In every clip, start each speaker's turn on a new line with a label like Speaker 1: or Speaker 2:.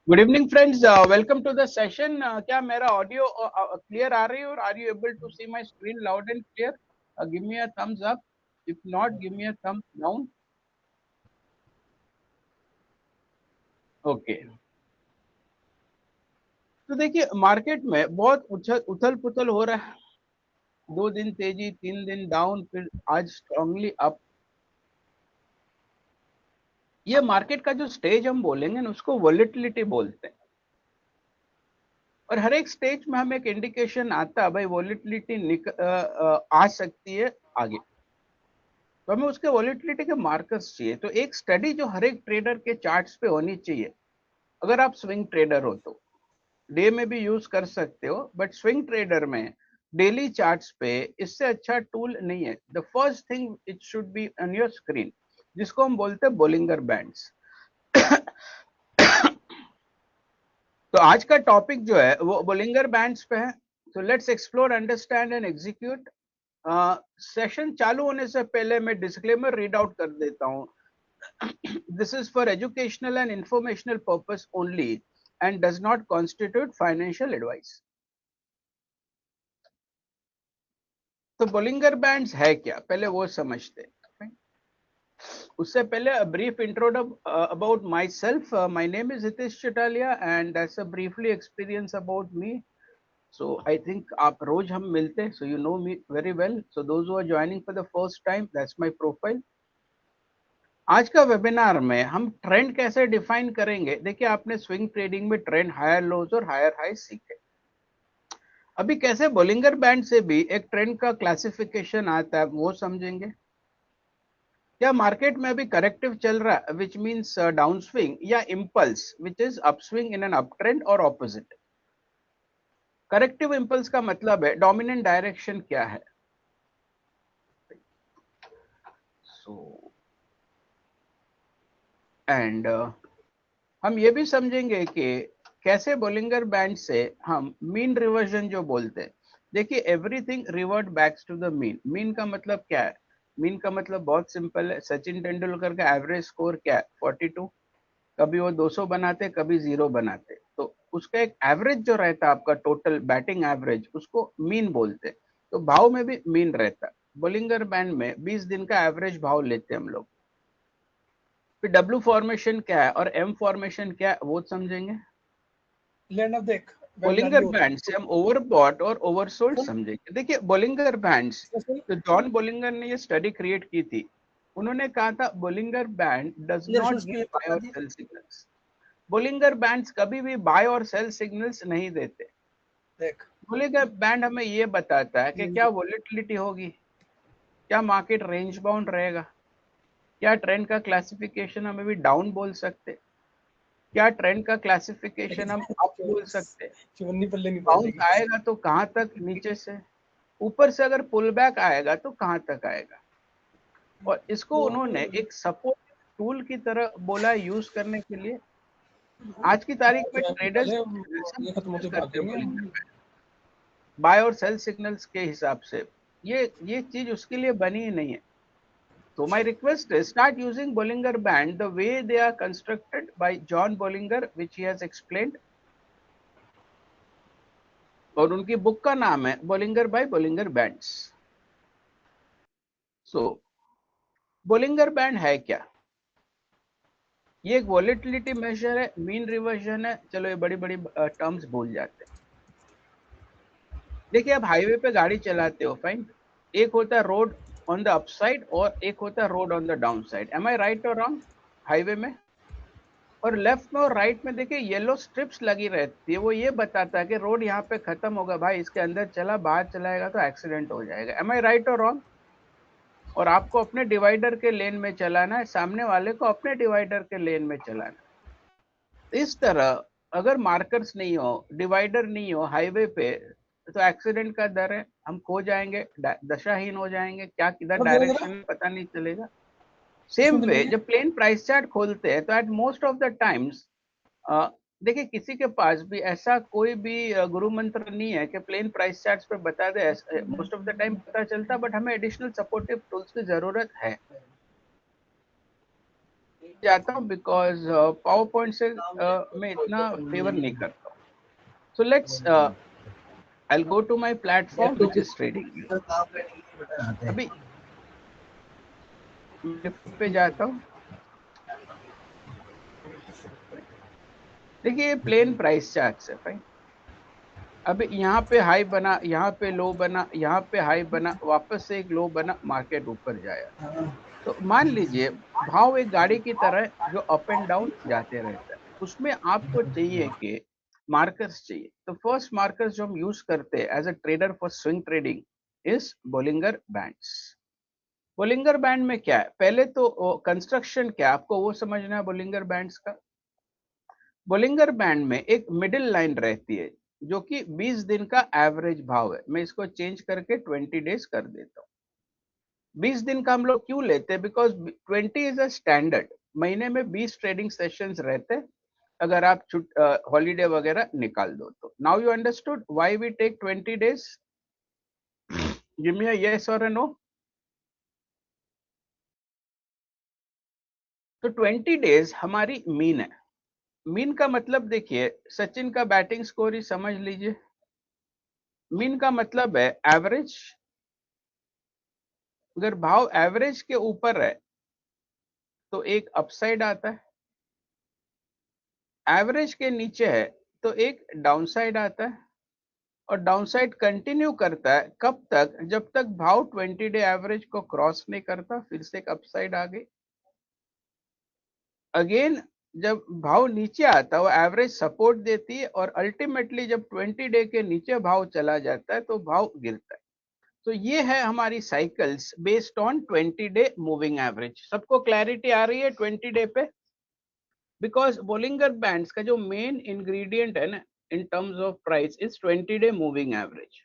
Speaker 1: Good evening friends, welcome to the session. क्या मेरा audio clear आ रही है और are you able to see my screen loud and clear? Give me a thumbs up, if not give me a thumbs down. Okay, तो देखिए market में बहुत उथल पुथल हो रहा है। 2 दिन तेजी, 3 दिन डाउन, फिर आज स्ट्रांगली अप। ये मार्केट का जो स्टेज हम बोलेंगे ना, उसको वोलेटिलिटी बोलते हैं। और हर एक स्टेज में हमें एक इंडिकेशन आता है भाई वोलेटिलिटी आ सकती है आगे, तो हमें उसके वॉलेटिलिटी के मार्कर्स चाहिए। तो एक स्टडी जो हर एक ट्रेडर के चार्ट्स पे होनी चाहिए, अगर आप स्विंग ट्रेडर हो तो डे में भी यूज कर सकते हो, बट स्विंग ट्रेडर में डेली चार्ट्स पे इससे अच्छा टूल नहीं है। The first thing it should be on your screen, जिसको हम बोलते हैं बोलिंगर बैंड्स। तो आज का टॉपिक जो है वो बोलिंगर बैंड्स पे है। तो let's explore, understand and execute. Session चालू होने से पहले मैं डिस्क्लेमर रीड आउट कर देता हूँ। This is for educational and informational purpose only and does not constitute financial advice. तो बोलिंगर बैंड्स है क्या, पहले वो समझते हैं। उससे पहले brief introduction about myself. My name is Hitesh Chatalia and that's a briefly experience about me. So I think आप रोज हम मिलते हैं, so you know me very well. So those who are joining for the first time, that's my profile. आज का webinar में हम trend कैसे define करेंगे। देखिए आपने स्विंग ट्रेडिंग में ट्रेंड हायर लोज और हायर हाई सीखे। अभी कैसे बोलिंगर बैंड से भी एक ट्रेंड का क्लासिफिकेशन आता है वो समझेंगे। क्या मार्केट में अभी करेक्टिव चल रहा है विच मींस डाउन स्विंग, या impulse which is up swing in an up trend, और ऑपोजिट। करेक्टिव इंपल्स का मतलब है डोमिनेंट डायरेक्शन क्या है। सो एंड हम ये भी समझेंगे कि कैसे बोलिंगर बैंड से हम मीन रिवर्जन जो बोलते हैं। देखिए everything revert backs to the mean. Mean का मतलब क्या है? मीन का मतलब बहुत सिंपल है। सचिन तेंदुलकर का एवरेज स्कोर क्या है? 42। कभी वो 200 बनाते, कभी 0 बनाते, तो उसका एक एवरेज जो रहता है आपका टोटल बैटिंग एवरेज, उसको मीन बोलते हैं। तो भाव में भी मीन रहता है। बोलिंगर बैंड में 20 दिन का एवरेज भाव लेते हैं हम लोग। फिर डब्ल्यू फॉर्मेशन क्या है और एम फॉर्मेशन क्या है वो समझेंगे।
Speaker 2: लैंड ऑफ देख
Speaker 1: बोलिंगर बैंड से हम ओवरबॉट और ओवरसोल्ड समझेंगे। देखिए बोलिंगर बैंड्स, तो जॉन बोलिंगर ने ये स्टडी क्रिएट की थी। उन्होंने कहा था Bollinger band does not give buy और सेल सिग्नल्स। बोलिंगर बैंड्स कभी भी बाय और सेल सिग्नल्स नहीं देते।
Speaker 2: देख
Speaker 1: बोलिंगर बैंड हमें ये बताता है कि क्या वोलेटिलिटी होगी, क्या मार्केट रेंज बाउंड रहेगा, क्या ट्रेंड का क्लासिफिकेशन हम अभी डाउन बोल सकते, क्या ट्रेंड का क्लासिफिकेशन हम अप बोल सकते।
Speaker 2: चिवन्नी पल्ले नहीं
Speaker 1: बाउंस आएगा तो कहां तक, नीचे से ऊपर से अगर पुल बैक आएगा तो कहां तक आएगा। और इसको उन्होंने एक सपोर्ट टूल की तरह बोला यूज करने के लिए। आज की तारीख में ट्रेडर्स
Speaker 2: ये खत्म होते
Speaker 1: करते हैं
Speaker 2: भागेंगे।
Speaker 1: बाय और सेल सिग्नल्स के हिसाब से। ये चीज उसके लिए बनी ही नहीं है। So my request is start using Bollinger Band the way they are constructed by John Bollinger, which he has explained. और उनकी बुक का नाम है बोलिंगर बाय बोलिंगर बैंड्स। सो बोलिंगर बैंड है क्या? ये एक वॉलेटिलिटी मेजर है, मीन रिवर्जन है। चलो ये बड़ी बड़ी टर्म्स भूल जाते हैं। देखिए आप हाईवे पे गाड़ी चलाते हो, फाइन। एक होता है रोड ऑन द अपसाइड और एक होता है road on the down side. Am I right और रॉन्ग? हाईवे में और लेफ्ट में और राइट में देखिए येलो स्ट्रिप्स लगी रहती है। वो ये बताता है कि रोड यहाँ पे खत्म होगा भाई, इसके अंदर चला, बाहर चलाएगा तो एक्सीडेंट हो जाएगा। एम आई राइट और रॉन्ग? और आपको अपने डिवाइडर के लेन में चलाना है, सामने वाले को अपने डिवाइडर के लेन में चलाना है। इस तरह अगर मार्कर्स नहीं हो, डिवाइडर नहीं हो हाईवे पे, तो एक्सीडेंट का डर है, हम खो जाएंगे, दशाहीन हो जाएंगे, क्या किधर डायरेक्शन में पता नहीं चलेगा। सेम वे जब प्लेन प्राइस चार्ट खोलते हैं तो at most of the times देखिए किसी के पास भी ऐसा कोई भी गुरु मंत्र नहीं है कि प्लेन प्राइस चार्ट्स पे बता दे। मोस्ट ऑफ द टाइम पता चलता, बट हमें एडिशनल सपोर्टिव टूल्स की जरूरत है। जाता हूँ बिकॉज पावर पॉइंट से मैं इतना फेवर नहीं करता हूँ. So let's I'll go to my platform which is trading. अभी निफ्टी पे जाता हूँ. देखिए ये प्लेन प्राइस चार्ट है भाई. अभी यहाँ पे हाई बना, यहाँ पे लो बना, यहाँ पे हाई बना, वापस से एक लो बना, मार्केट ऊपर जाया. तो मान लीजिए भाव एक गाड़ी की तरह जो अप एंड डाउन जाते रहता है. उसमें आपको चाहिए कि मार्कर्स चाहिए. तो फर्स्ट मार्कर्स जो हम यूज करते हैं as a trader for swing trading is Bollinger bands. Bollinger band में क्या है, पहले तो कंस्ट्रक्शन क्या है आपको वो समझना है बोलिंगर बैंड्स का. बोलिंगर बैंड में एक मिडिल लाइन रहती है जो कि 20 दिन का एवरेज भाव है. मैं इसको चेंज करके 20 डेज कर देता हूँ. 20 दिन का हम लोग क्यों लेते हैं, बिकॉज 20 इज अ स्टैंडर्ड. महीने में 20 ट्रेडिंग सेशंस रहते हैं अगर आप हॉलीडे वगैरह निकाल दो तो. Now you understood why we take 20 days. Give me a yes और अ नो. तो 20 डेज हमारी मीन है. मीन का मतलब देखिए सचिन का बैटिंग स्कोर ही समझ लीजिए. मीन का मतलब है एवरेज. अगर भाव एवरेज के ऊपर है तो एक अपसाइड आता है, एवरेज के नीचे है तो एक डाउनसाइड आता है. और डाउनसाइड कंटिन्यू करता है कब तक, जब तक भाव 20 डे एवरेज को क्रॉस नहीं करता. फिर से एक अपसाइड आ गई. अगेन जब भाव नीचे आता है वो एवरेज सपोर्ट देती है और अल्टीमेटली जब 20 डे के नीचे भाव चला जाता है तो भाव गिरता है. तो ये है हमारी cycles based on 20 day moving average. सबको क्लैरिटी आ रही है 20 डे पे. बिकॉज बोलिंगर बैंड्स का जो मेन इंग्रेडिएंट है ना in terms of price is 20 day moving average.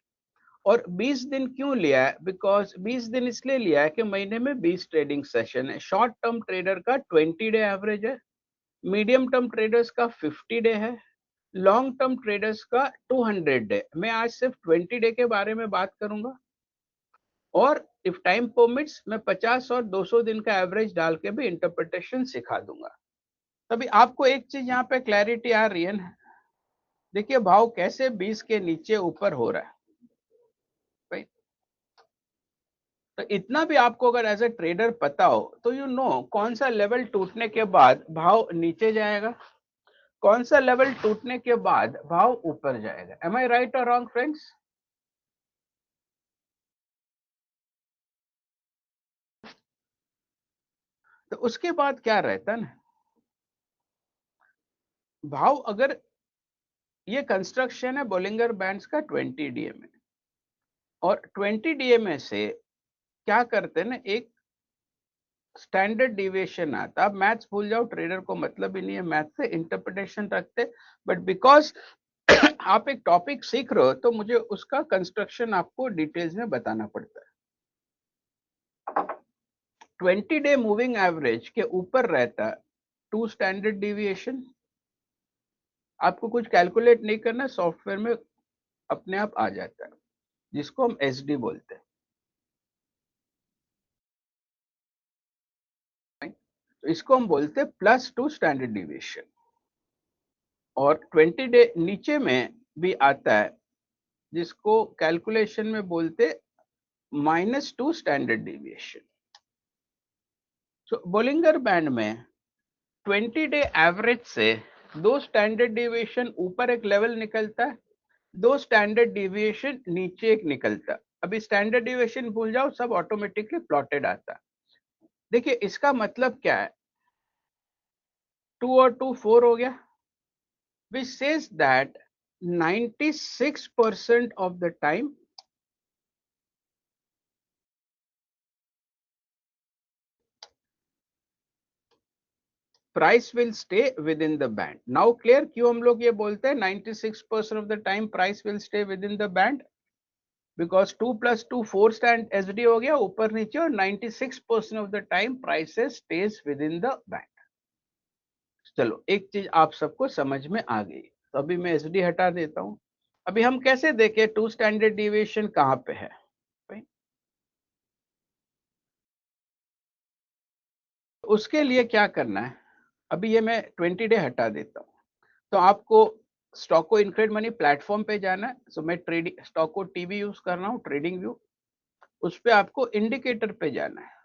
Speaker 1: और 20 दिन क्यों लिया है, बिकॉज 20 दिन इसलिए लिया है कि महीने में 20 ट्रेडिंग सेशन है. शॉर्ट टर्म ट्रेडर का 20 डे एवरेज है, मीडियम टर्म ट्रेडर्स का 50 डे है, लॉन्ग टर्म ट्रेडर्स का 200 डे. मैं आज सिर्फ 20 डे के बारे में बात करूंगा और इफ टाइम परमिट्स मैं 50 और 200 दिन का एवरेज डाल के भी इंटरप्रिटेशन सिखा दूंगा. तभी आपको एक चीज यहाँ पे क्लैरिटी आ रही है ना. देखिए भाव कैसे 20 के नीचे ऊपर हो रहा है भाई. तो इतना भी आपको अगर एज ए ट्रेडर पता हो तो यू नो कौन सा लेवल टूटने के बाद भाव नीचे जाएगा, कौन सा लेवल टूटने के बाद भाव ऊपर जाएगा. एम आई राइट और रॉन्ग फ्रेंड्स. तो उसके बाद क्या रहता है ना, भाव अगर ये कंस्ट्रक्शन है बोलिंगर बैंड्स का 20 डीए में, और 20 डीए में से क्या करते हैं ना एक स्टैंडर्ड डिविएशन आता. आप मैथ्स भूल जाओ, ट्रेडर को मतलब ही नहीं है मैथ से, इंटरप्रिटेशन रखते. बट बिकॉज आप एक टॉपिक सीख रहे हो तो मुझे उसका कंस्ट्रक्शन आपको डिटेल्स में बताना पड़ता है. 20 डे मूविंग एवरेज के ऊपर रहता है 2 स्टैंडर्ड डिविएशन. आपको कुछ कैलकुलेट नहीं करना, सॉफ्टवेयर में अपने आप आ जाता है जिसको हम एसडी बोलते हैं. तो इसको हम बोलते हैं +2 स्टैंडर्ड डिविएशन. और 20 डे नीचे में भी आता है जिसको कैलकुलेशन में बोलते -2 स्टैंडर्ड डिविएशन. तो बोलिंगर बैंड में 20 डे एवरेज से 2 स्टैंडर्ड डिविएशन ऊपर एक लेवल निकलता है, 2 स्टैंडर्ड डिविएशन नीचे एक निकलता है. अभी स्टैंडर्ड डिविएशन भूल जाओ, सब ऑटोमेटिकली प्लॉटेड आता है. देखिए इसका मतलब क्या है, 2 और 2 4 हो गया, which says that 96% of the time price will stay within the band. Now clear क्यों हम लोग ये बोलते हैं 96% of the time price will stay within the band? Because 2 + 2 4 stand SD हो गया ऊपर नीचे, और 96% of the time prices stays within the band. चलो एक चीज आप सबको समझ में आ गई. तो अभी मैं एसडी हटा देता हूं. अभी हम कैसे देखें 2 स्टैंडर्ड डिविएशन कहां पे है. उसके लिए क्या करना है, अभी ये मैं 20 डे हटा देता हूँ। तो आपको स्टॉक को इनक्रेड मनी प्लेटफॉर्म पे जाना है। सो मैं ट्रेडिंग स्टॉक को टीवी यूज कर रहा हूँ, ट्रेडिंग व्यू। उस पे आपको इंडिकेटर पे जाना है।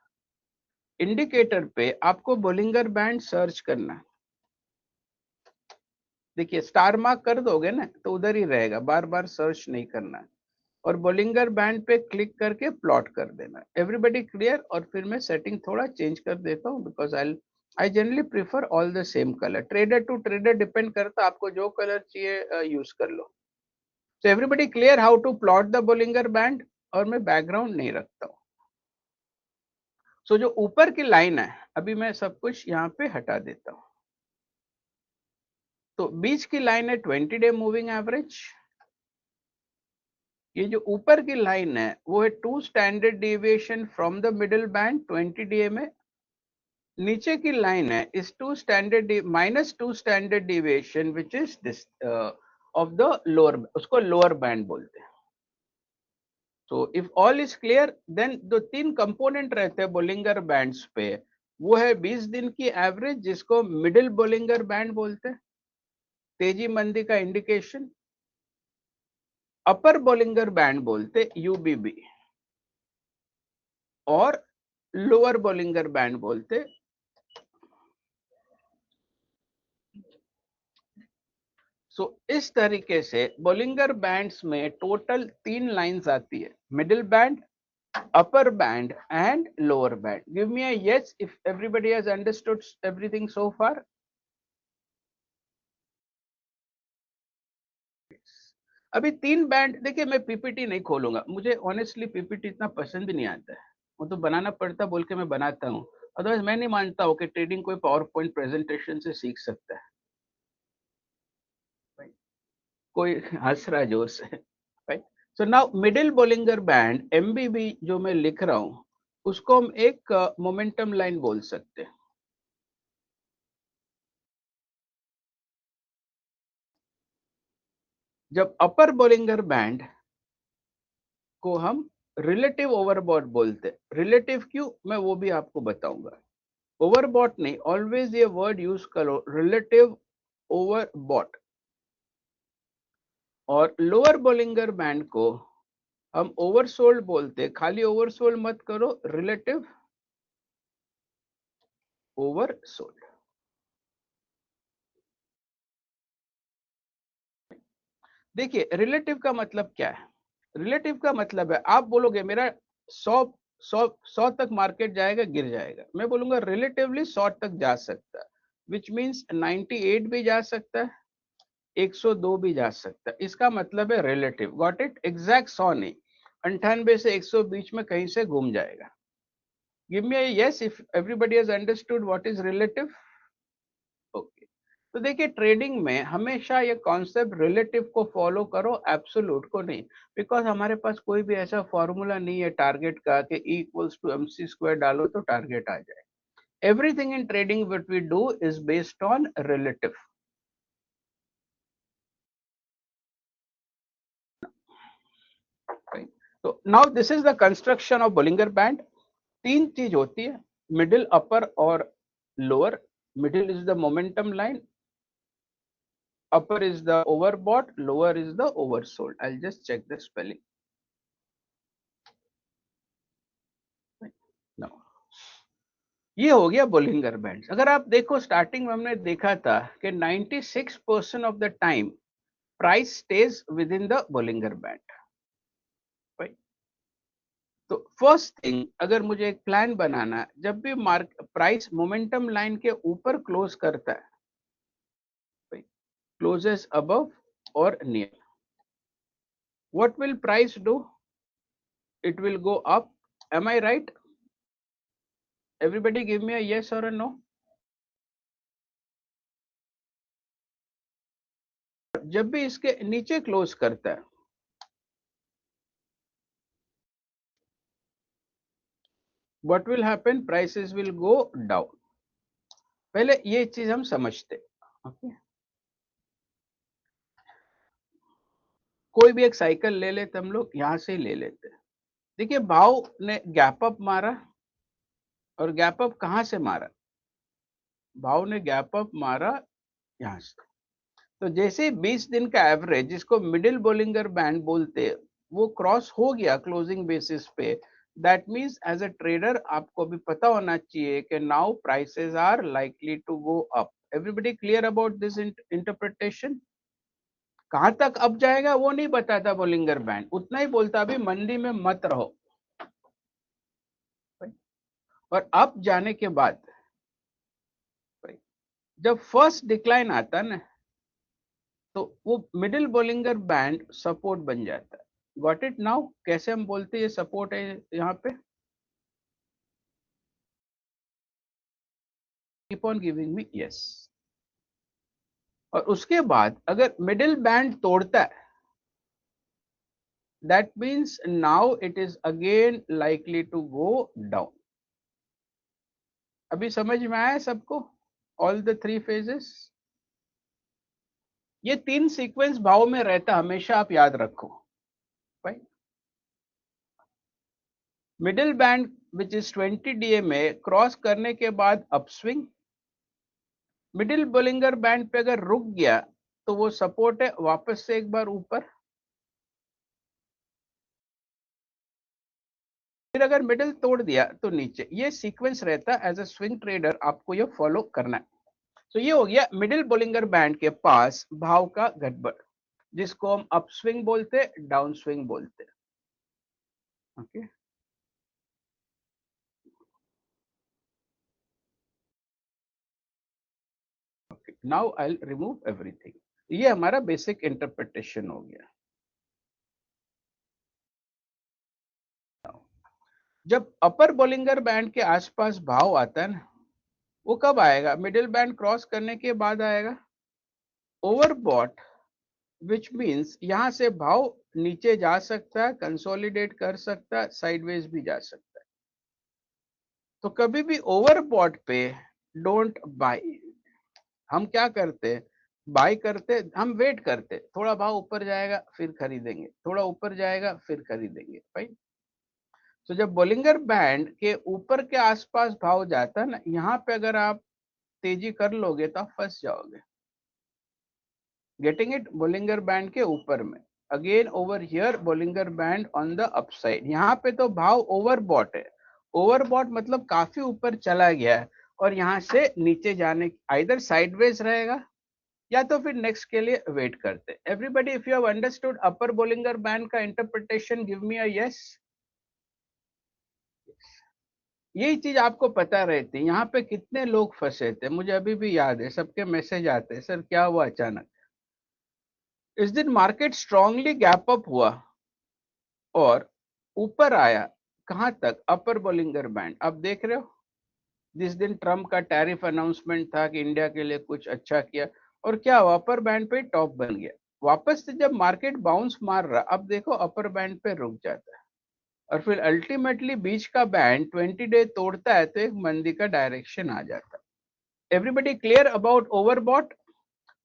Speaker 1: इंडिकेटर पे आपको बोलिंगर बैंड सर्च करना है। देखिए स्टार मार्क कर दोगे ना तो उधर ही रहेगा, बार बार सर्च नहीं करना है। और बोलिंगर बैंड पे क्लिक करके प्लॉट कर देना। Everybody clear? और फिर मैं सेटिंग थोड़ा चेंज कर देता हूँ because I generally prefer all the same colour. Trader to trader depend करता, आपको जो कलर चाहिए यूज कर लो। So everybody clear how to plot the Bollinger Band? और मैं बैकग्राउंड नहीं रखता हूँ। So जो ऊपर की लाइन है, अभी मैं सब कुछ यहाँ पे हटा देता हूँ। तो बीच की लाइन है 20 डे मूविंग एवरेज। ये जो ऊपर की लाइन है वो है 2 standard deviation from the middle band 20 day में। नीचे की लाइन है इस -2 standard deviation which is this of the lower, उसको लोअर बैंड बोलते हैं। तो if all is clear then जो 3 कंपोनेंट रहते हैं बोलिंगर बैंड्स पे, वो है 20 दिन की एवरेज जिसको मिडिल बोलिंगर बैंड बोलते हैं, तेजी मंदी का इंडिकेशन, अपर बोलिंगर बैंड बोलते यूबीबी, और लोअर बोलिंगर बैंड बोलते। सो इस तरीके से बोलिंगर बैंड्स में टोटल 3 लाइंस आती है, middle band, upper band and lower band. Give me a yes if everybody has understood everything so far. अभी 3 बैंड देखिए, मैं पीपीटी नहीं खोलूंगा, मुझे ऑनेस्टली पीपीटी इतना पसंद नहीं आता है। वो तो बनाना पड़ता बोल के मैं बनाता हूँ, अदरवाइज मैं नहीं मानता हूँ कि ट्रेडिंग कोई पावर पॉइंट प्रेजेंटेशन से सीख सकता है। कोई हंस रहा है जोर से, right? So now middle Bollinger band MBB जो मैं लिख रहा हूँ उसको हम एक मोमेंटम लाइन बोल सकते हैं। जब अपर बोलिंगर बैंड को हम रिलेटिव ओवरबॉट बोलते हैं। रिलेटिव क्यों, मैं वो भी आपको बताऊंगा। ओवरबॉट नहीं, ऑलवेज ये वर्ड यूज करो, रिलेटिव ओवरबॉट। और लोअर बोलिंगर बैंड को हम ओवरसोल्ड बोलते, खाली ओवरसोल्ड मत करो, रिलेटिव ओवरसोल्ड। देखिए रिलेटिव का मतलब क्या है? रिलेटिव का मतलब है, आप बोलोगे मेरा 100 तक मार्केट जाएगा, गिर जाएगा, मैं बोलूंगा रिलेटिवली 100 तक जा सकता है, विच मीन्स 98 भी जा सकता है, 102 भी जा सकता है। इसका मतलब है रिलेटिव। Got it? एग्जैक्ट 100 नहीं, 98 से 100 बीच में कहीं से घूम जाएगा। Give me yes if everybody has understood what is relative. Okay, तो देखिए ट्रेडिंग में हमेशा ये कॉन्सेप्ट रिलेटिव को फॉलो करो, एब्सोल्यूट को नहीं। बिकॉज हमारे पास कोई भी ऐसा फॉर्मूला नहीं है टारगेट का कि E equals to MC square डालो तो टारगेट आ जाए। Everything in trading what we do is based on relative. तो now this is the construction of Bollinger band. 3 चीज होती है, मिडिल, अपर और lower. Middle is the momentum line, upper is the overbought, lower is the oversold. I'll just check the spelling. No. ये हो गया Bollinger band. अगर आप देखो स्टार्टिंग में हमने देखा था कि 96% of the time price stage with in the Bollinger band. तो फर्स्ट थिंग, अगर मुझे एक प्लान बनाना है, जब भी प्राइस मोमेंटम लाइन के ऊपर क्लोज करता है, क्लोजेस अबव और near, what will price do? It will go up. Am I right? Everybody give me a yes or a no. जब भी इसके नीचे क्लोज करता है, what will happen? Prices will go down. पहले ये चीज हम समझते। ओके, कोई भी एक साइकिल ले लेते हम लोग, यहां से ले लेते। देखिए भाव ने गैप अप मारा, और गैप अप कहां से मारा? भाव ने गैप अप मारा यहां से, तो जैसे 20 दिन का एवरेज जिसको मिडिल बोलिंगर बैंड बोलते हैं वो क्रॉस हो गया क्लोजिंग बेसिस पे, that means as a trader आपको भी पता होना चाहिए कि now prices are likely to go up. Everybody clear about this interpretation? कहां तक अप जाएगा वो नहीं बताता बोलिंगर बैंड, उतना ही बोलता अभी मंदी में मत रहो। और अप जाने के बाद जब फर्स्ट डिक्लाइन आता है ना तो वो मिडिल बोलिंगर बैंड सपोर्ट बन जाता है। Got it now? कैसे हम बोलते हैं ये सपोर्ट है यहाँ पे? Keep on giving me yes. और उसके बाद अगर मिडिल बैंड तोड़ता है that means now it is again likely to go down. अभी समझ में आया सबको? ऑल द थ्री फेजेस, ये तीन सीक्वेंस भाव में रहता हमेशा, आप याद रखो भाई। Middle band which is 20 DMA cross करने के बाद अपस्विंग, मिडिल बोलिंगर बैंड पे अगर रुक गया तो वो सपोर्ट है, वापस से एक बार ऊपर, फिर अगर मिडिल तोड़ दिया तो नीचे। ये सीक्वेंस रहता है, एज अ स्विंग ट्रेडर आपको ये फॉलो करना है। तो ये हो गया मिडिल बोलिंगर बैंड के पास भाव का गड़बड़, जिसको हम अप स्विंग बोलते, डाउन स्विंग बोलते। Okay, now I will remove everything. ये हमारा बेसिक इंटरप्रिटेशन हो गया। जब अपर बोलिंगर बैंड के आसपास भाव आता है ना, वो कब आएगा? मिडिल बैंड क्रॉस करने के बाद आएगा। ओवरबॉट विच मीन्स यहां से भाव नीचे जा सकता है, कंसोलिडेट कर सकता है, साइडवेज भी जा सकता है। तो कभी भी ओवरबॉट पे डोंट बाय। हम क्या करते, बाय करते, हम वेट करते, थोड़ा भाव ऊपर जाएगा फिर खरीदेंगे, थोड़ा ऊपर जाएगा फिर खरीदेंगे भाई। तो जब बोलिंगर बैंड के ऊपर के आसपास भाव जाता है ना, यहाँ पे अगर आप तेजी कर लोगे तो आप फंस जाओगे। Getting it? बोलिंगर बैंड के ऊपर में, again over here Bollinger band on the upside. यहाँ पे तो भाव ओवरबॉट है। ओवरबॉट मतलब काफी ऊपर चला गया है और यहाँ से नीचे जाने, आइदर साइडवेज रहेगा या तो फिर नेक्स्ट के लिए वेट करते। Everybody if you have understood upper Bollinger band का interpretation give me a yes. यही चीज आपको पता रहती। यहाँ पे कितने लोग फंसे थे मुझे अभी भी याद है, सबके मैसेज आते हैं, सर क्या हुआ अचानक। इस दिन मार्केट स्ट्रांगली गैप अप हुआ और ऊपर आया, कहां तक? अपर बोलिंगर बैंड। अब देख रहे हो, जिस दिन ट्रम्प का टैरिफ अनाउंसमेंट था कि इंडिया के लिए कुछ अच्छा किया, और क्या हुआ? अपर बैंड पे टॉप बन गया। वापस से जब मार्केट बाउंस मार रहा, अब देखो अपर बैंड पे रुक जाता है और फिर अल्टीमेटली बीच का बैंड 20 डे तोड़ता है तो एक मंदी का डायरेक्शन आ जाता है। Everybody clear about overbought?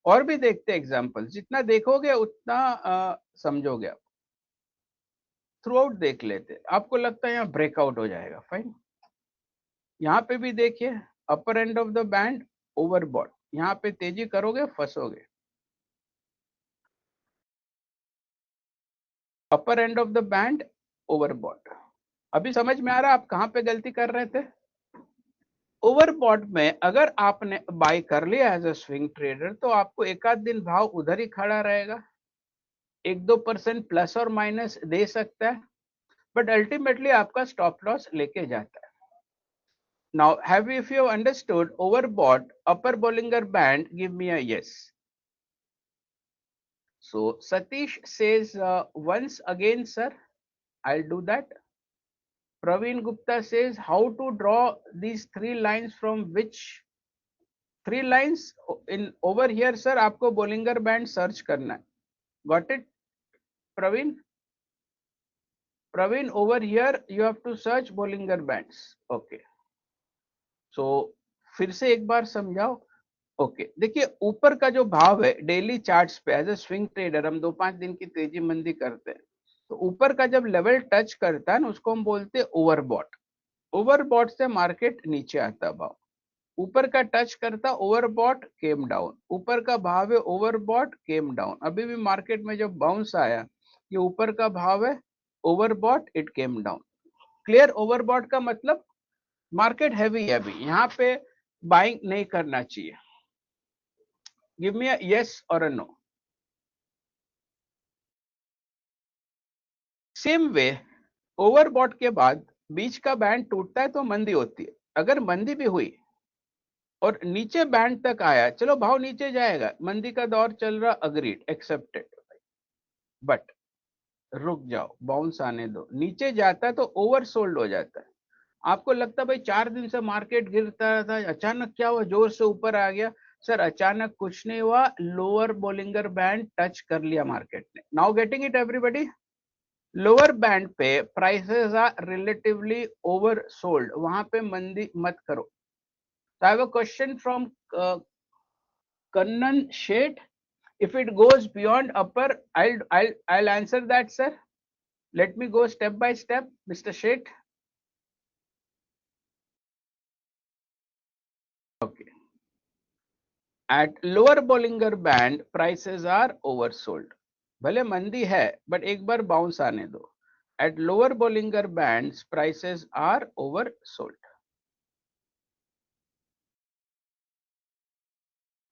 Speaker 1: और भी देखते एग्जांपल, जितना देखोगे उतना समझोगे आप। थ्रू आउट देख लेते, आपको लगता है यहाँ ब्रेकआउट हो जाएगा, फाइन। यहाँ पे भी देखिए, upper end of the band overbought, यहाँ पे तेजी करोगे फंसोगे। Upper end of the band overbought. अभी समझ में आ रहा है आप कहाँ पे गलती कर रहे थे? ओवरबॉट में अगर आपने बाय कर लिया एज अ स्विंग ट्रेडर तो आपको एक आध दिन भाव उधर ही खड़ा रहेगा, 1-2% प्लस और माइनस दे सकता है, बट अल्टीमेटली आपका स्टॉप लॉस लेके जाता है। Now have if you understood overbought upper Bollinger band, give me a yes. So Satish says once again, sir, I'll do that. Praveen Gupta says how to draw these three lines from which three lines in over here, sir. आपको Bollinger band search करना है. Got it, Praveen? Praveen, over here you have to search Bollinger bands. Okay. So फिर से एक बार समझाओ. Okay देखिए, ऊपर का जो भाव है डेली चार्ट्स पे, एज ए स्विंग ट्रेडर हम 2-5 दिन की तेजी मंदी करते हैं, तो ऊपर का जब लेवल टच करता है ना उसको हम बोलते हैं ओवरबॉट। ओवरबॉट से मार्केट नीचे आता है भाव। ऊपर का टच करता ओवरबॉट केम डाउन, ऊपर का भाव है ओवरबॉट केम डाउन। अभी भी मार्केट में जब बाउंस आया, ये ऊपर का भाव है overbought it came down. Clear? Overbought का मतलब मार्केट हैवी है, अभी यहाँ पे बाइंग नहीं करना चाहिए। गिव मी अ यस और a no. Same way overbought के बाद बीच का बैंड टूटता है तो मंदी होती है। अगर मंदी भी हुई और नीचे बैंड तक आया, चलो भाव नीचे जाएगा, मंदी का दौर चल रहा, अग्रीड, एक्सेप्टेड, बट रुक जाओ, बाउंस आने दो। नीचे जाता है तो ओवरसोल्ड हो जाता है। आपको लगता है भाई 4 दिन से मार्केट गिरता था, अचानक क्या हुआ, जोर से ऊपर आ गया। सर अचानक कुछ नहीं हुआ, लोअर बोलिंगर बैंड टच कर लिया मार्केट ने। Now getting it everybody? Lower band पे प्राइसेस आर रिलेटिवली ओवरसोल्ड, वहां पे मंदी मत करो। So I have a question from Kannan Sheth. If it goes beyond upper, I'll answer that, sir. Let me go step by step, Mr. Sheth. Okay. At lower Bollinger Band, prices are oversold. भले मंदी है, but एक बार bounce आने दो. At lower Bollinger Bands, prices are oversold.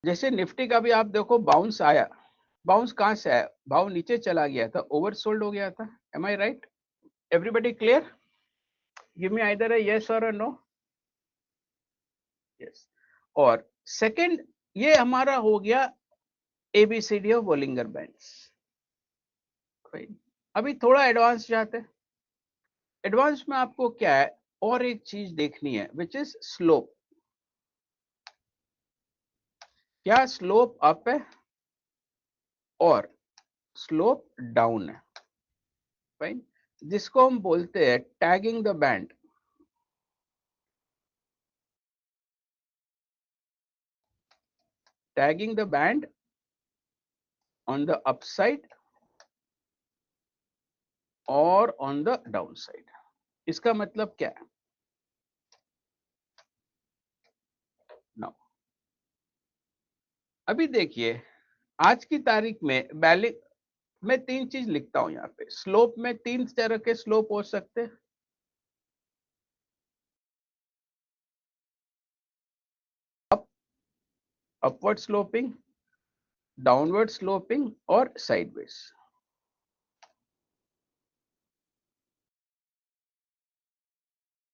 Speaker 1: जैसे Nifty का भी आप देखो, बाउंस आया, बाउंस कहां से आया, भाव नीचे चला गया था, ओवरसोल्ड हो गया था। Am I right? Everybody clear? Give me either a yes और अ नो। यस। और सेकंड, ये हमारा हो गया एबीसीडी ऑफ बोलिंगर बैंड्स। अभी थोड़ा एडवांस जाते हैं। एडवांस में आपको क्या है, और एक चीज देखनी है, विच इज स्लोप। क्या स्लोप अप है और स्लोप डाउन है, फाइन, जिसको हम बोलते हैं tagging the band. Tagging the band on the upside और ऑन द डाउन साइड। इसका मतलब क्या है? नाउ अभी देखिए, आज की तारीख में बैलिंग, मैं 3 चीज लिखता हूं यहाँ पे। स्लोप में 3 तरह के स्लोप हो सकते हैं, up, upward sloping, downward sloping और sideways.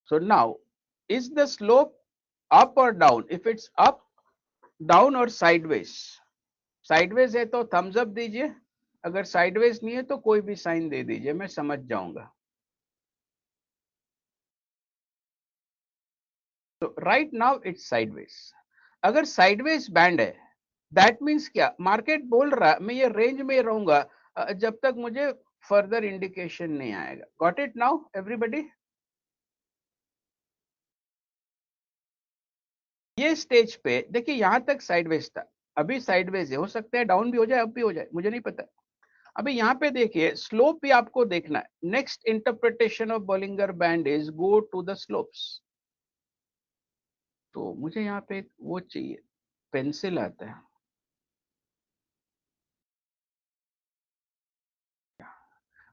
Speaker 1: So now, is the slope up or down? If it's up, down or sideways? Sideways है तो थम्स अप दीजिए, अगर साइडवेज नहीं है तो कोई भी साइन दे दीजिए, मैं समझ जाऊंगा। तो राइट नाउ इट्स साइडवेज। अगर साइडवेज बैंड है, दैट मीन्स क्या, मार्केट बोल रहा मैं ये रेंज में रहूंगा जब तक मुझे फर्दर इंडिकेशन नहीं आएगा। Got it now everybody? ये स्टेज पे देखिए, यहां तक साइडवेज था, अभी साइडवेज है, हो सकता है डाउन भी हो जाए, अप भी हो जाए, मुझे नहीं पता। अभी यहाँ पे देखिए, स्लोप भी आपको देखना है। Next interpretation of Bollinger band is go to the slopes. तो मुझे यहाँ पे एक वो चाहिए, पेंसिल आता है।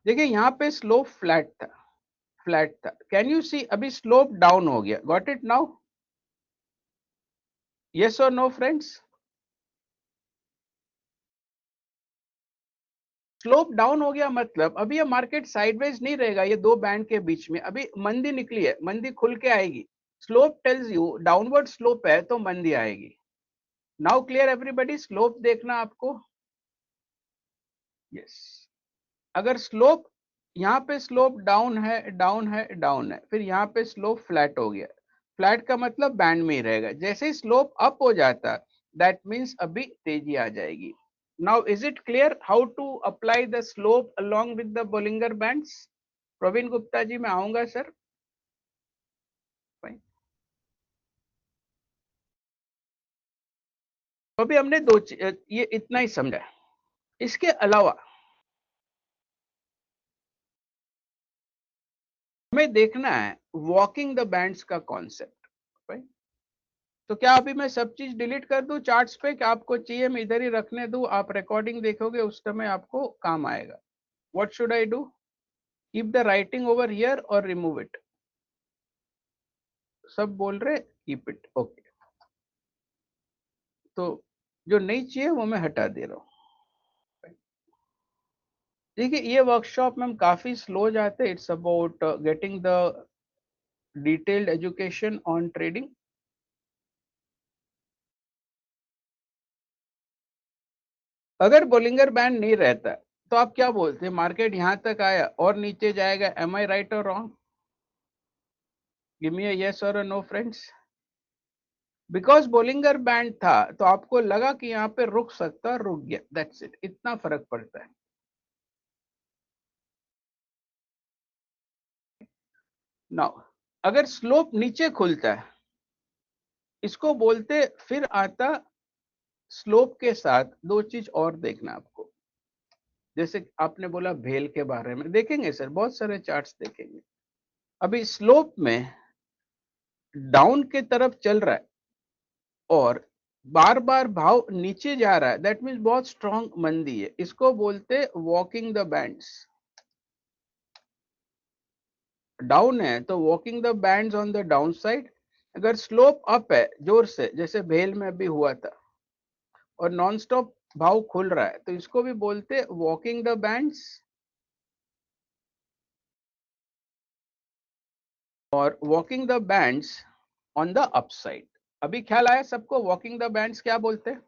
Speaker 1: देखिए यहाँ पे स्लोप फ्लैट था, फ्लैट था। कैन यू सी, अभी स्लोप डाउन हो गया। Got it now? यस और नो फ्रेंड्स? स्लोप डाउन हो गया मतलब अभी ये मार्केट साइडवेज नहीं रहेगा, ये दो बैंड के बीच में अभी मंदी निकली है, मंदी खुल के आएगी। Slope tells you downward slope है तो मंदी आएगी। Now clear everybody? स्लोप देखना आपको। यस। अगर स्लोप, यहाँ पे स्लोप डाउन है, डाउन है, डाउन है, फिर यहाँ पे स्लोप फ्लैट हो गया, फ्लैट का मतलब बैंड में ही रहेगा। जैसे ही स्लोप अप हो जाता, दैट मीन्स अभी तेजी आ जाएगी। Now is it clear how to apply the slope along with the Bollinger bands? Praveen Gupta ji, मैं आऊंगा सर। तो अभी हमने ये इतना ही समझा। इसके अलावा हमें देखना है वॉकिंग द बैंड्स का कॉन्सेप्ट। तो क्या अभी मैं सब चीज डिलीट कर दूं चार्ट्स पे, क्या आपको चाहिए मैं इधर ही रखने दूं, आप रिकॉर्डिंग देखोगे उस समय आपको काम आएगा? What should I do? Keep the writing over here और रिमूव इट? सब बोल रहे कीप इट, ओके। तो जो नहीं चाहिए वो मैं हटा दे रहा हूं। देखिए ये वर्कशॉप में हम काफी स्लो जाते हैं। It's about getting the detailed education on trading. अगर बोलिंगर बैंड नहीं रहता तो आप क्या बोलते हैं? मार्केट यहां तक आया और नीचे जाएगा, एम आई राइट और wrong? Give me a yes और a no friends. Because Bollinger band था तो आपको लगा कि यहाँ पे रुक सकता, रुक गया, दैट्स इट, इतना फर्क पड़ता है। नाउ अगर स्लोप नीचे खुलता है, इसको बोलते फिर आता स्लोप के साथ दो चीज और देखना आपको। जैसे आपने बोला भेल के बारे में, देखेंगे सर बहुत सारे चार्ट्स देखेंगे। अभी स्लोप में डाउन के तरफ चल रहा है और बार बार भाव नीचे जा रहा है, दैट मीन्स बहुत स्ट्रॉन्ग मंदी है। इसको बोलते वॉकिंग द बैंड्स। डाउन है तो walking the bands on the down side. अगर स्लोप अप है जोर से, जैसे भेल में भी हुआ था, और नॉन स्टॉप भाव खुल रहा है, तो इसको भी बोलते वॉकिंग द बैंड्स और walking the bands on the upside. अभी ख्याल आया सबको? वॉकिंग द बैंड्स क्या बोलते हैं?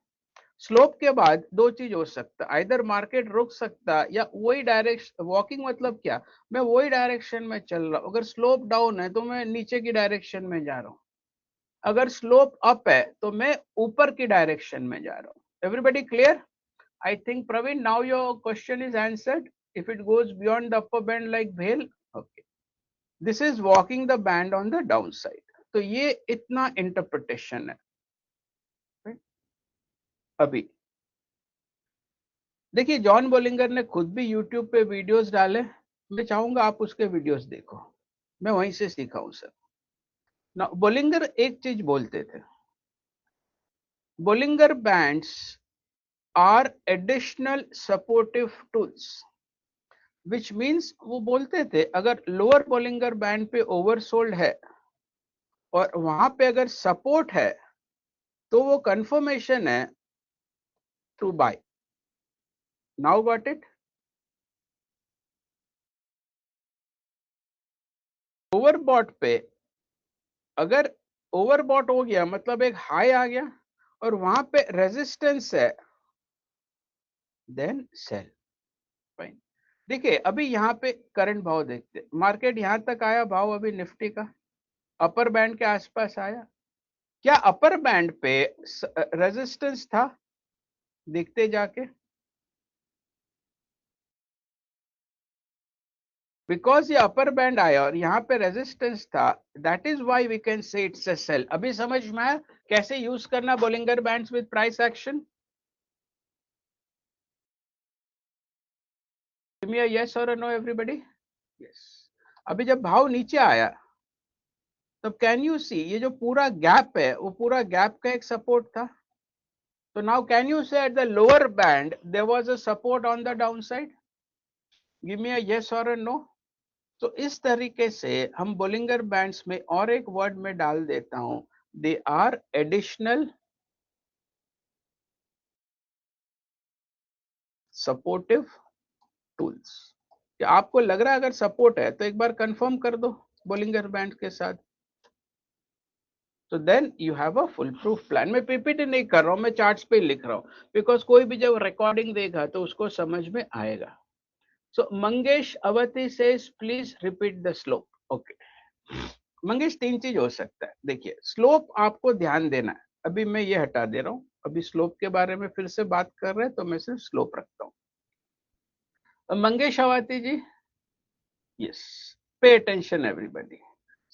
Speaker 1: स्लोप के बाद दो चीज हो सकता, आइदर मार्केट रुक सकता या वही डायरेक्शन। वॉकिंग मतलब क्या? मैं वही डायरेक्शन में चल रहा हूं। अगर स्लोप डाउन है तो मैं नीचे की डायरेक्शन में जा रहा हूं, अगर स्लोप अप है तो मैं ऊपर की डायरेक्शन में जा रहा हूं। Everybody clear? I think Praveen now your question is answered. If it goes beyond the upper band like भेल, okay, this is walking the band on the down side. तो ये इतना इंटरप्रिटेशन है। अभी देखिए जॉन बोलिंगर ने खुद भी यूट्यूब पे वीडियोस डाले, मैं चाहूंगा आप उसके वीडियोस देखो, मैं वहीं से सीखा हूं सर ना। बोलिंगर एक चीज बोलते थे, Bollinger bands are additional supportive tools, which means वो बोलते थे अगर लोअर बोलिंगर बैंड पे ओवरसोल्ड है और वहां पे अगर सपोर्ट है तो वो कंफर्मेशन है to buy. Now got it? Overbought पे अगर ओवरबॉट हो गया मतलब एक हाई आ गया और वहां पे रेजिस्टेंस है, देन सेल। फाइन। देखिए अभी यहाँ पे करंट भाव देखते, मार्केट यहां तक आया, भाव अभी निफ्टी का अपर बैंड के आसपास आया। क्या अपर बैंड पे रेजिस्टेंस था? देखते जाके, बिकॉज ये अपर बैंड आया और यहाँ पे रेजिस्टेंस था, that is why we can say it's a sell. अभी समझ में आया कैसे यूज करना Bollinger bands with price action? Give me a yes और अ नो एवरीबॉडी। यस। अभी जब भाव नीचे आया तब कैन यू सी ये जो पूरा गैप है वो पूरा गैप का एक सपोर्ट था। तो now can you say at the lower band there was a support on the down side? Give me a yes और अ नो। तो इस तरीके से हम बोलिंगर बैंड्स में और एक वर्ड में डाल देता हूं, they are additional supportive tools. क्या आपको लग रहा है अगर सपोर्ट है तो एक बार कंफर्म कर दो बोलिंगर बैंड के साथ, तो then you have a foolproof plan. मैं पीपीटी नहीं कर रहा हूं, मैं चार्ट्स पे लिख रहा हूं, बिकॉज कोई भी जब रिकॉर्डिंग देगा तो उसको समझ में आएगा। सो मंगेश अवती says please repeat the slope. Okay Mangesh, तीन चीज हो सकता है। देखिए स्लोप आपको ध्यान देना है, अभी मैं ये हटा दे रहा हूं, अभी स्लोप के बारे में फिर से बात कर रहे हैं तो मैं सिर्फ स्लोप रखता हूं। मंगेश अवती जी, यस, पे अटेंशन एवरीबॉडी।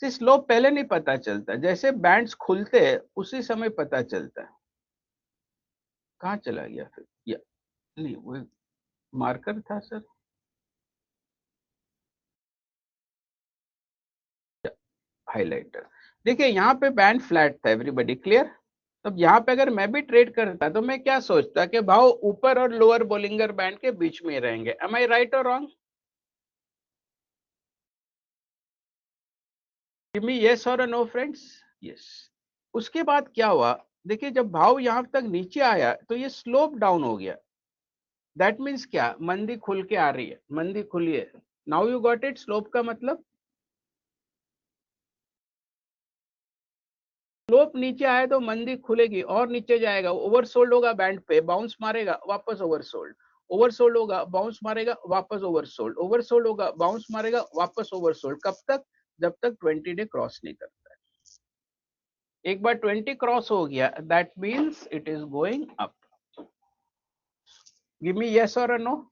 Speaker 1: सी स्लोप पहले नहीं पता चलता, जैसे बैंड्स खुलते हैं उसी समय पता चलता है। कहाँ चला गया फिर? या नहीं वो मार्कर था सर, हाइलाइटर। देखिए यहाँ पे बैंड फ्लैट था, एवरीबॉडी क्लियर। तब यहाँ पे अगर मैं भी ट्रेड करता तो मैं क्या सोचता कि भाव ऊपर और लोअर बोलिंगर बैंड के बीच में रहेंगे। एम आई राइट और रॉन्ग? गिव मी यस और नो फ्रेंड्स। यस। उसके बाद क्या हुआ, देखिए जब भाव यहां तक नीचे आया तो ये स्लोप डाउन हो गया। दैट मीन्स क्या, मंदी खुल के आ रही है, मंदी खुली है। Now you got it. Slope का मतलब स्लोप नीचे आया तो मंदी खुलेगी और नीचे जाएगा, ओवरसोल्ड होगा, बैंड पे बाउंस मारेगा, वापस ओवरसोल्ड, ओवरसोल्ड होगा, बाउंस मारेगा, वापस ओवरसोल्ड, ओवरसोल्ड होगा, बाउंस मारेगा, वापस ओवरसोल्ड। कब तक? जब तक 20 डे क्रॉस नहीं करता है। एक बार 20 क्रॉस हो गया, that means it is going up. Give me yes और नो।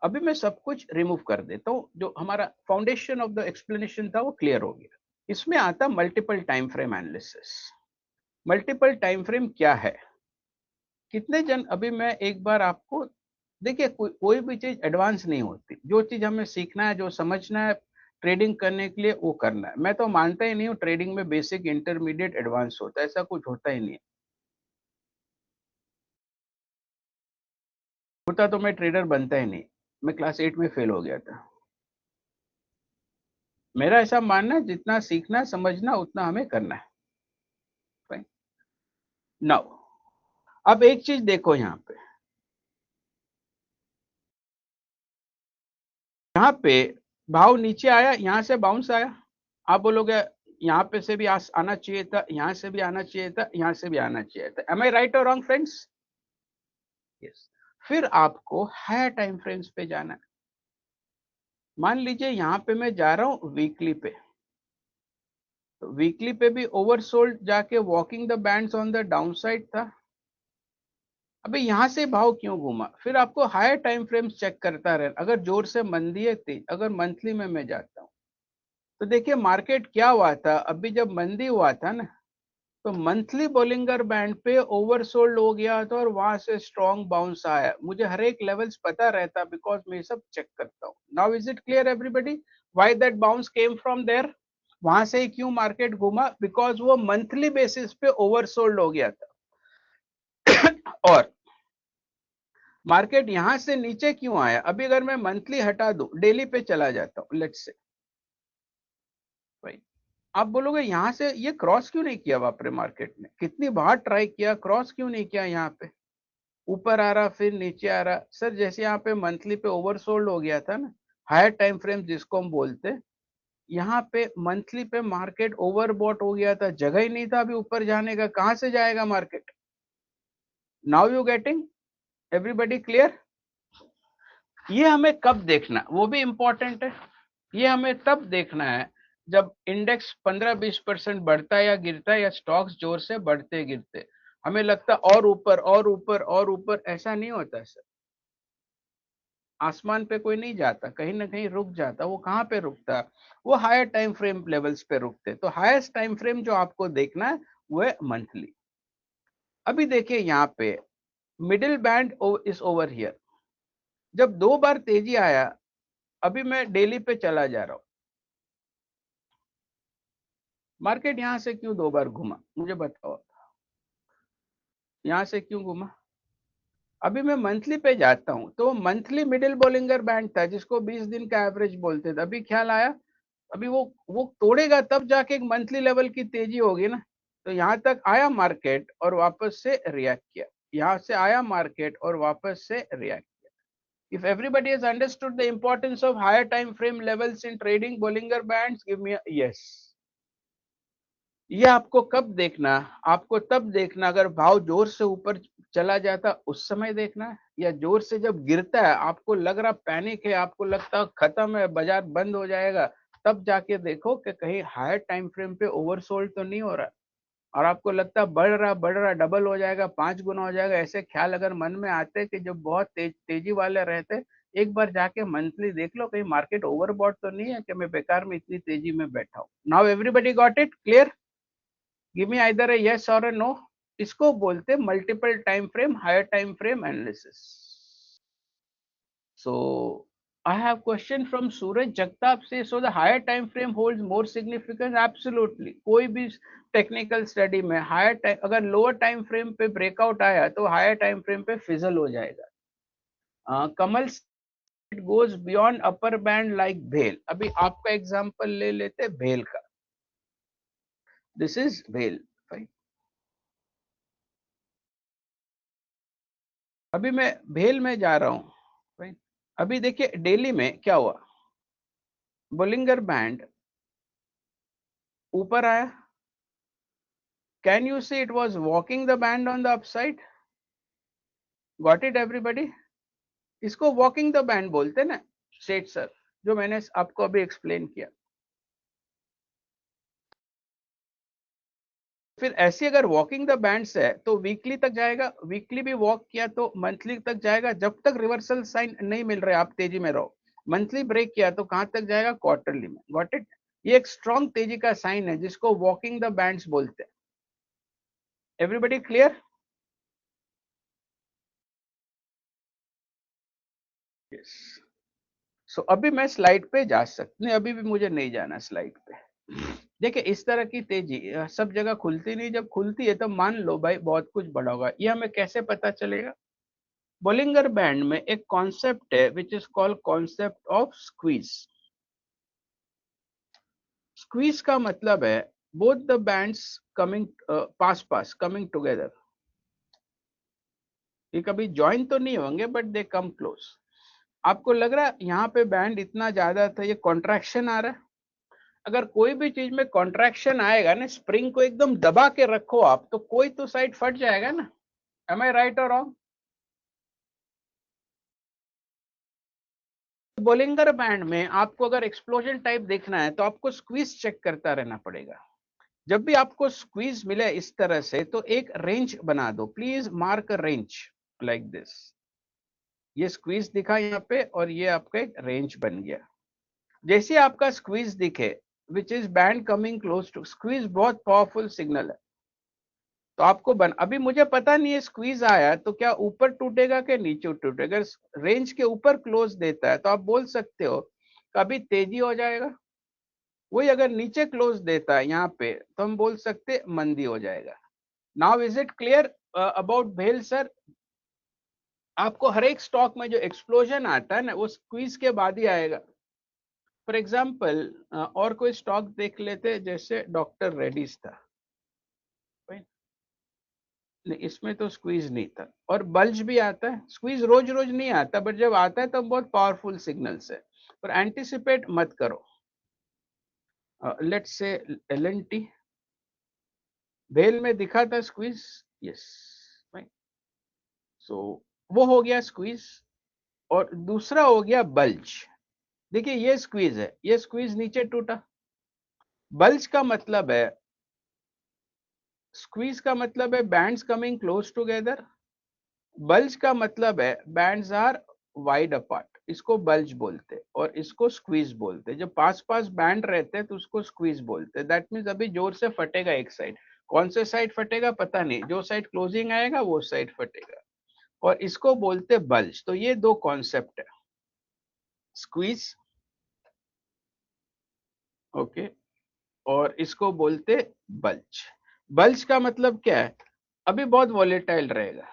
Speaker 1: अभी मैं सब कुछ रिमूव कर देता हूं, जो हमारा फाउंडेशन ऑफ द एक्सप्लेनेशन था वो क्लियर हो गया। इसमें आता multiple time frame analysis. Multiple time frame क्या है? कितने जन, अभी मैं एक बार आपको, देखिए कोई भी चीज एडवांस नहीं होती। जो चीज हमें सीखना है, जो समझना है ट्रेडिंग करने के लिए, वो करना है। मैं तो मानता ही नहीं हूँ ट्रेडिंग में बेसिक, इंटरमीडिएट, एडवांस होता है, ऐसा कुछ होता ही नहीं है। होता तो मैं ट्रेडर बनता ही नहीं, मैं क्लास 8 में फेल हो गया था। मेरा ऐसा मानना है जितना सीखना है, समझना, उतना हमें करना है। नाउ अब एक चीज देखो, यहाँ पे भाव नीचे आया, यहां से बाउंस आया। आप बोलोगे यहाँ पे से भी आना चाहिए था, यहां से भी आना चाहिए था, यहां से भी आना चाहिए था। एम आई राइट और रॉन्ग फ्रेंड्स? यस। फिर आपको हायर टाइम फ्रेम्स पे जाना है। मान लीजिए यहाँ पे मैं जा रहा हूँ वीकली पे, तो वीकली पे भी ओवरसोल्ड जाके walking the bands on the down side था। अभी यहां से भाव क्यों घूमा? फिर आपको हायर टाइम फ्रेम्स चेक करता रहे। अगर जोर से मंदी है, तेज, अगर मंथली में मैं जाता हूँ तो देखिए मार्केट क्या हुआ था। अभी जब मंदी हुआ था ना, तो मंथली बोलिंगर बैंड पे ओवरसोल्ड हो गया था और वहां से स्ट्रॉन्ग बाउंस आया। मुझे हर एक लेवल्स पता रहता, बिकॉज मैं सब चेक करता हूँ। Now is it clear everybody why that bounce came from there? वहां से ही क्यों मार्केट घूमा? बिकॉज वो मंथली बेसिस पे ओवरसोल्ड हो गया था। और मार्केट यहां से नीचे क्यों आया? अभी अगर मैं मंथली हटा दूं, डेली पे चला जाता हूं, लेट्स से भाई, आप बोलोगे यहां से ये क्रॉस क्यों नहीं किया वापरे? मार्केट ने कितनी बार ट्राई किया, क्रॉस क्यों नहीं किया? यहाँ पे ऊपर आ रहा, फिर नीचे आ रहा। सर जैसे यहाँ पे मंथली पे ओवरसोल्ड हो गया था ना, हायर टाइम फ्रेम जिसको हम बोलते हैं, यहाँ पे मंथली पे मार्केट ओवरबॉट हो गया था, जगह ही नहीं था अभी ऊपर जाने का। कहां से जाएगा market? Now you getting everybody clear? ये हमें कब देखना, वो भी इंपॉर्टेंट है। ये हमें तब देखना है जब इंडेक्स 15-20% बढ़ता है या गिरता है, या स्टॉक्स जोर से बढ़ते गिरते, हमें लगता और ऊपर और ऊपर और ऊपर। ऐसा नहीं होता सर। आसमान पे कोई नहीं जाता, कहीं ना कहीं रुक जाता। वो कहाँ पे रुकता? वो हायर टाइम फ्रेम लेवल्स पे रुकते। तो हाईएस्ट टाइम फ्रेम जो आपको देखना है वो है मंथली। अभी देखिए यहाँ पे middle band is over here. जब दो बार तेजी आया, अभी मैं डेली पे चला जा रहा हूं, मार्केट यहां से क्यों दो बार घूमा? मुझे बताओ, यहां से क्यों घूमा? अभी मैं मंथली पे जाता हूं, तो मंथली मिडिल बोलिंगर बैंड था जिसको 20 दिन का एवरेज बोलते थे। अभी ख्याल आया? अभी वो तोड़ेगा तब जाके एक मंथली लेवल की तेजी होगी ना। तो यहां तक आया मार्केट और वापस से रिएक्ट किया, यहां से आया मार्केट और वापस से रिएक्ट किया। If everybody has understood the importance of higher time frame levels in trading Bollinger bands, give me yes. ये आपको कब देखना? आपको तब देखना अगर भाव जोर से ऊपर चला जाता उस समय देखना है, या जोर से जब गिरता है, आपको लग रहा पैनिक है, आपको लगता खत्म है, बाजार बंद हो जाएगा, तब जाके देखो कि कहीं हायर टाइम फ्रेम पे ओवरसोल्ड तो नहीं हो रहा। और आपको लगता बढ़ रहा, डबल हो जाएगा, 5 गुना हो जाएगा, ऐसे ख्याल अगर मन में आते कि जो बहुत तेजी वाले रहते, एक बार जाके मंथली देख लो, कहीं मार्केट ओवरबॉट तो नहीं है कि मैं बेकार में इतनी तेजी में बैठा हूं। Now everybody got it clear? Give me either a yes और अ नो। इसको बोलते multiple time frame, higher time frame analysis. So I have question from Suraj Jagtap से, so the higher time frame holds more significance. Absolutely. कोई भी technical study में higher time, अगर lower time frame पे breakout आया तो higher time frame पे fizzle हो जाएगा. कमल, it goes beyond upper band like भेल. अभी आपका एग्जांपल ले लेते भेल का. This is भेल. Fine. अभी मैं भेल में जा रहा हूं. Fine. अभी देखिए डेली में क्या हुआ. बोलिंगर बैंड ऊपर आया. Can you see it was walking the band on the upside? Got it everybody? इसको walking the band बोलते हैं ना सेठ सर, जो मैंने आपको अभी एक्सप्लेन किया. फिर ऐसी अगर वॉकिंग द बैंड्स है तो वीकली तक जाएगा. वीकली भी वॉक किया तो मंथली तक जाएगा. जब तक रिवर्सल साइन नहीं मिल रहे आप तेजी में रहो. मंथली ब्रेक किया तो कहां तक जाएगा? क्वार्टरली में. Got it? ये एक स्ट्रॉन्ग तेजी का साइन है जिसको वॉकिंग द बैंड्स बोलते हैं. Everybody clear? यस. सो अभी मैं स्लाइड पे जा सकता नहीं, अभी भी मुझे नहीं जाना स्लाइड पे. देखिए इस तरह की तेजी सब जगह खुलती नहीं. जब खुलती है तो मान लो भाई बहुत कुछ बड़ा होगा. ये हमें कैसे पता चलेगा? बोलिंगर बैंड में एक कॉन्सेप्ट है which is called concept of squeeze. Squeeze का मतलब है both the bands coming pass coming together. ये कभी ज्वाइन तो नहीं होंगे बट दे कम क्लोज. आपको लग रहा है यहाँ पे बैंड इतना ज्यादा था, ये कॉन्ट्रैक्शन आ रहा है. अगर कोई भी चीज में कॉन्ट्रैक्शन आएगा ना, स्प्रिंग को एकदम दबा के रखो आप तो कोई तो साइड फट जाएगा ना. एम आई राइट और रॉन्ग? बोलिंगर बैंड में आपको अगर एक्सप्लोजन टाइप देखना है तो आपको स्क्वीज चेक करता रहना पड़ेगा. जब भी आपको स्क्वीज मिले इस तरह से तो एक रेंज बना दो. Please mark a range like this. ये स्क्वीज दिखा यहाँ पे और ये आपका एक रेंज बन गया. जैसे आपका स्क्वीज दिखे which is band coming close to, squeeze बहुत पावरफुल सिग्नल है. तो आपको अभी मुझे पता नहीं है स्क्वीज आया तो क्या ऊपर टूटेगा कि नीचे टूटेगा. रेंज के ऊपर क्लोज देता है तो आप बोल सकते हो कभी तेजी हो जाएगा. वही अगर नीचे क्लोज देता है यहाँ पे तो हम बोल सकते मंदी हो जाएगा. Now is it clear about भेल सर? आपको हर एक स्टॉक में जो एक्सप्लोजन आता है ना वो स्क्वीज के बाद ही आएगा. फॉर एग्जाम्पल और कोई स्टॉक देख लेते जैसे डॉक्टर रेड्डीज था. नहीं, इसमें तो स्क्वीज नहीं था. और बल्ज भी आता है. स्क्वीज रोज रोज नहीं आता बट जब आता है तो बहुत पावरफुल सिग्नल्स है. पर एंटिसिपेट मत करो. लेट्स से एलएनटी भेल में दिखा था स्क्वीज. यस. सो वो हो गया स्क्वीज. और दूसरा हो गया बल्ज. देखिए ये स्क्वीज है, ये स्क्वीज नीचे टूटा. बल्ज का मतलब है, स्क्वीज का मतलब है bands coming close together. Bulge का मतलब है बैंड्स आर वाइड अपार्ट. इसको बल्ज बोलते और इसको स्क्वीज बोलते. जब पास पास बैंड रहते हैं तो उसको स्क्वीज बोलते. दैट मीन्स अभी जोर से फटेगा एक साइड. कौन से साइड फटेगा पता नहीं, जो साइड क्लोजिंग आएगा वो साइड फटेगा और इसको बोलते बल्ज. तो ये दो कॉन्सेप्ट है, स्क्वीज ओके और इसको बोलते बल्ज. बल्ज का मतलब क्या है? अभी बहुत वॉलेटाइल रहेगा.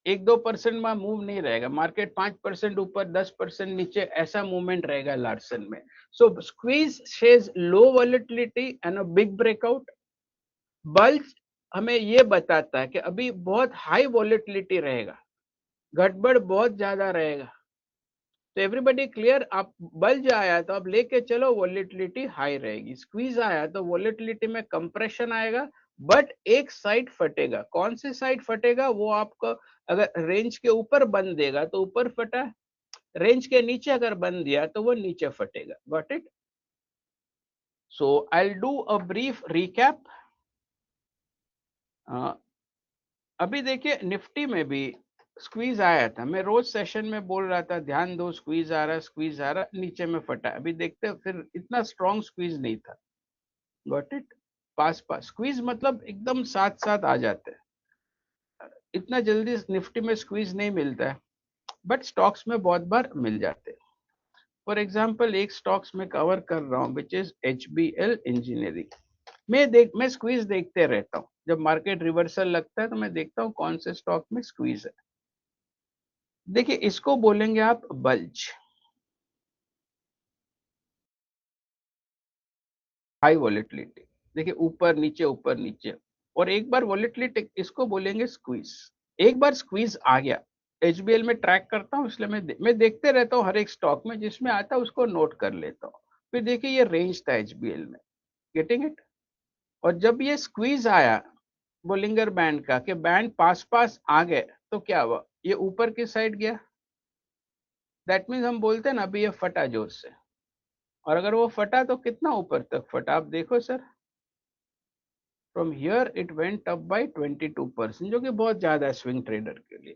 Speaker 1: 1-2% में मूव नहीं रहेगा. मार्केट 5% ऊपर 10% नीचे ऐसा मूवमेंट रहेगा लार्सन में. So squeeze shows low volatility and a big breakout. Bulge हमें ये बताता है कि अभी बहुत हाई वॉलेटिलिटी रहेगा, गड़बड़ बहुत ज्यादा रहेगा. तो एवरीबडी क्लियर? आप बल्ज आया तो आप लेके चलो वॉलेटिलिटी हाई रहेगी. स्क्वीज आया तो वॉलेटिलिटी में कंप्रेशन आएगा बट एक साइड फटेगा. कौन सी साइड फटेगा वो आपको, अगर रेंज के ऊपर बंद देगा तो ऊपर फटा, रेंज के नीचे अगर बंद दिया तो वो नीचे फटेगा. Got it? So I will do a brief recap. अभी देखिए निफ्टी में भी स्क्वीज आया था. मैं रोज सेशन में बोल रहा था ध्यान दो स्क्वीज आ रहा, स्क्वीज आ रहा. नीचे में फटा. अभी देखते हैं फिर इतना स्ट्रॉन्ग स्क्वीज नहीं था. Got it? Pass pass squeeze मतलब एकदम साथ साथ आ जाते हैं. इतना जल्दी निफ्टी में स्क्वीज नहीं मिलता है. बट स्टॉक्स में बहुत बार मिल जाते हैं। फॉर एग्जाम्पल एक स्टॉक्स में कवर कर रहा हूँ विच इज HBL इंजीनियरिंग। मैं स्क्वीज देखते रहता हूँ, जब मार्केट रिवर्सल लगता है तो मैं देखता हूँ कौन से स्टॉक में स्क्वीज है। देखिए इसको बोलेंगे आप बल्ज, हाई वॉलेटिलिटी। देखिए ऊपर नीचे, और एक बार वॉलेटिलिटी, इसको बोलेंगे स्क्वीज। एक बार स्क्वीज आ गया, HBL में ट्रैक करता हूँ, इसलिए मैं देखते रहता हूँ हर एक स्टॉक में जिसमें आता है उसको नोट कर लेता हूँ। फिर देखिए ये रेंज था HBL में, गेटिंग इट। और जब ये स्क्वीज आया बोलिंगर बैंड का कि बैंड पास पास आ गए, तो क्या हुआ, ये ऊपर की साइड गया। दैट मीन्स हम बोलते हैं ना अभी ये फटा जोर से, और अगर वो फटा तो कितना ऊपर तक फटा, आप देखो sir, from here it went up by 22%, जो कि बहुत ज्यादा है स्विंग ट्रेडर के लिए।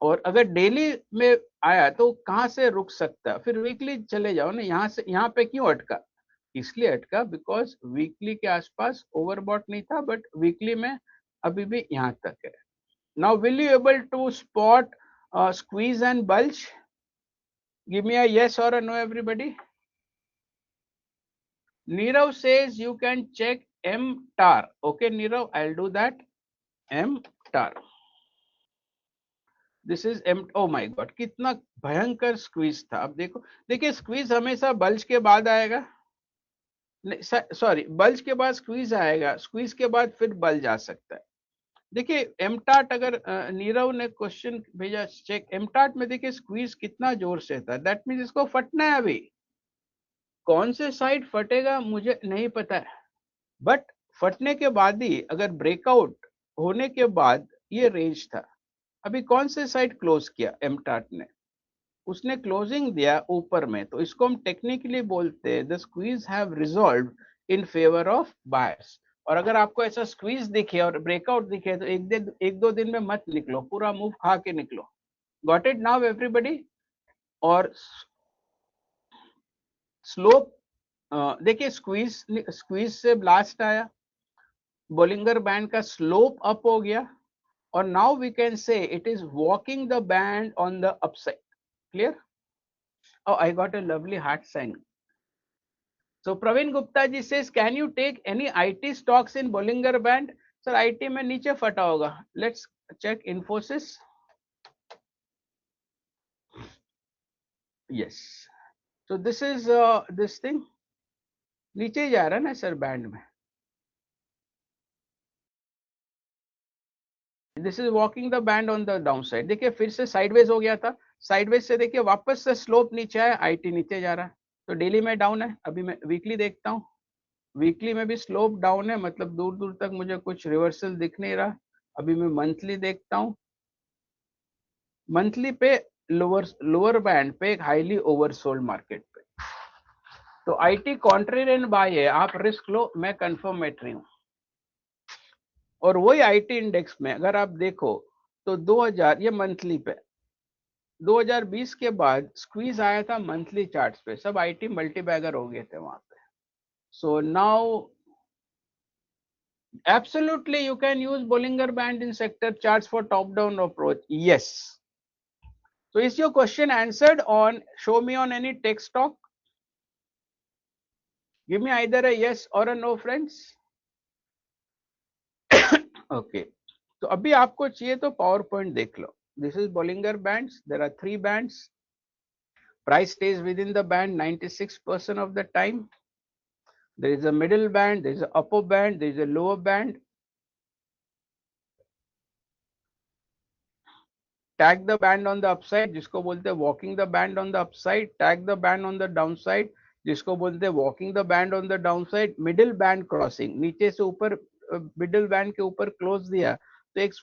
Speaker 1: और अगर डेली में आया तो कहां से रुक सकता है, फिर वीकली चले जाओ ना, यहाँ से यहाँ पे क्यों अटका, इसलिए अटका बिकॉज वीकली के आसपास ओवरबॉट नहीं था, बट वीकली में अभी भी यहाँ तक है। Now will you able to spot squeeze and bulge? Give me a yes or a no, everybody. Nirav says you can check MTAR. Okay, Nirav, I'll do that. MTAR. This is um, oh my god, कितना भयंकर squeeze था। अब देखो, देखिए squeeze हमेशा bulge के बाद आएगा, सॉरी बल्ज के बाद स्क्वीज आएगा, स्क्वीज के बाद फिर बल्ज आ सकता है। देखिए एमटाट, अगर नीरव ने क्वेश्चन भेजा चेक एमटाट में, देखिए स्क्वीज कितना जोर से था, दैट मीन्स इसको फटना है। अभी कौन से साइड फटेगा मुझे नहीं पता है, बट फटने के बाद ही अगर ब्रेकआउट होने के बाद ये रेंज था। अभी कौन से साइड क्लोज किया एमटाट ने, उसने क्लोजिंग दिया ऊपर में, तो इसको हम टेक्निकली बोलते हैं the squeeze have resolve in favour of buyers. और अगर आपको ऐसा स्क्वीज दिखे और ब्रेकआउट दिखे तो एक दो दिन में मत निकलो, पूरा मूव खा के निकलो। Got it now everybody. और स्लोप देखिए, स्क्वीज से ब्लास्ट आया, बोलिंगर बैंड का स्लोप अप हो गया, और now we can say it is walking the band on the upside. Clear? Oh, I got a lovely heart sign. So Praveen Gupta ji says, can you take any IT stocks in Bollinger Band? Sir, IT में नीचे फटा होगा. Let's check Infosys. Yes. So this is this thing. नीचे ही जा रहा है ना sir band में. This is walking the band on the downside. देखिए फिर से साइडवेज हो गया था. साइडवेज से देखिए वापस से स्लोप नीचे आया, IT नीचे जा रहा है. तो डेली में डाउन है. अभी मैं वीकली देखता हूँ. वीकली में भी स्लोप डाउन है, मतलब दूर दूर तक मुझे कुछ रिवर्सल दिख नहीं रहा. अभी मैं मंथली देखता हूँ. मंथली पे लोअर बैंड पे एक हाईली ओवरसोल्ड मार्केट पे. तो आईटी कॉन्ट्रेरियन बाय है, आप रिस्क लो, मैं कंफर्मेटरी हूं. और वही आईटी इंडेक्स में अगर आप देखो तो 2000, ये मंथली पे 2020 के बाद स्क्वीज आया था मंथली चार्ट्स पे, सब आईटी मल्टीबैगर हो गए थे वहां पे. So now absolutely you can use Bollinger Band in sector charts for top down approach. Yes. So is your question answered on, show me on any tech stock? Give me either a yes or a no, friends. Okay. तो अभी आपको चाहिए तो power point देख लो. This is Bollinger Bands. There are 3 bands. Price stays within the band 96% of the time. There is a middle band, there is an upper band, there is a lower band. Tag the band on the upside, जिसको बोलते हैं walking the band on the upside. Tag the band on the downside, जिसको बोलते हैं walking the band on the downside. Middle band crossing, नीचे से ऊपर middle band के ऊपर क्लोज दिया तो एक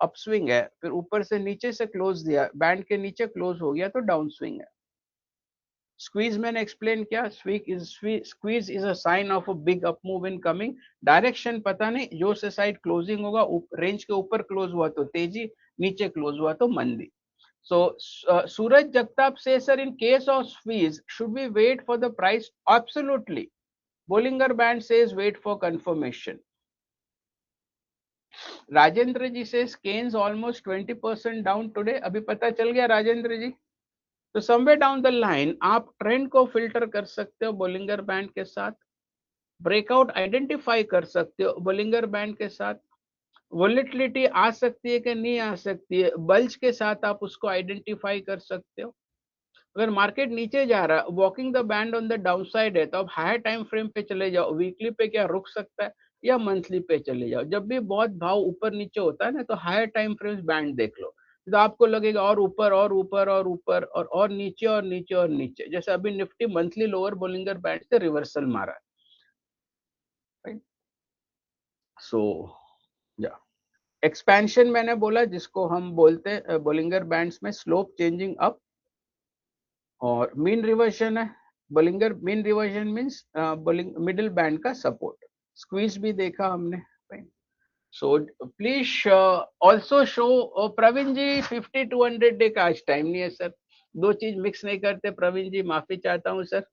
Speaker 1: अपस्विंग है, फिर ऊपर से नीचे से क्लोज दिया, बैंड के नीचे क्लोज हो गया तो डाउन स्विंग है. स्क्वीज मैंने एक्सप्लेन किया, squeeze is a sign of a big up move in coming. Direction पता नहीं, जो से साइड क्लोजिंग होगा, रेंज के ऊपर क्लोज हुआ तो तेजी, नीचे क्लोज हुआ तो मंदी. So Suraj Jagtap says, sir, in case of squeeze, should we wait for the price? Absolutely. Bollinger Band says wait for confirmation. Rajendra जी से केन्स ऑलमोस्ट 20% डाउन टुडे, अभी पता चल गया राजेंद्र जी। तो समवेयर डाउन द लाइन आप ट्रेंड को filter कर सकते हो बोलिंगर बैंड के साथ, ब्रेकआउट आइडेंटिफाई कर सकते हो बोलिंगर बैंड के साथ, वोलेटिलिटी आ सकती है कि नहीं आ सकती है, बल्ज के साथ आप उसको आइडेंटिफाई कर सकते हो। अगर मार्केट नीचे जा रहा है, walking the band on the down side है, तो आप हायर टाइम फ्रेम पे चले जाओ, वीकली पे क्या रुक सकता है, या मंथली पे चले जाओ। जब भी बहुत भाव ऊपर नीचे होता है ना, तो हायर टाइम फ्रेम्स बैंड देख लो, तो आपको लगेगा और ऊपर और ऊपर और ऊपर और नीचे और नीचे और नीचे। जैसे अभी Nifty monthly lower Bollinger band से रिवर्सल मारा है। सो या एक्सपेंशन मैंने बोला, जिसको हम बोलते हैं बोलिंगर बैंड्स में स्लोप चेंजिंग अप, और मीन रिवर्जन है। Bollinger mean reversion means Bollinger middle band का सपोर्ट, स्क्वीज भी देखा हमने। So please also show Praveen ji 50-200 day का आज टाइम नहीं है सर, दो चीज मिक्स नहीं करते प्रवीण जी, माफी चाहता हूँ सर।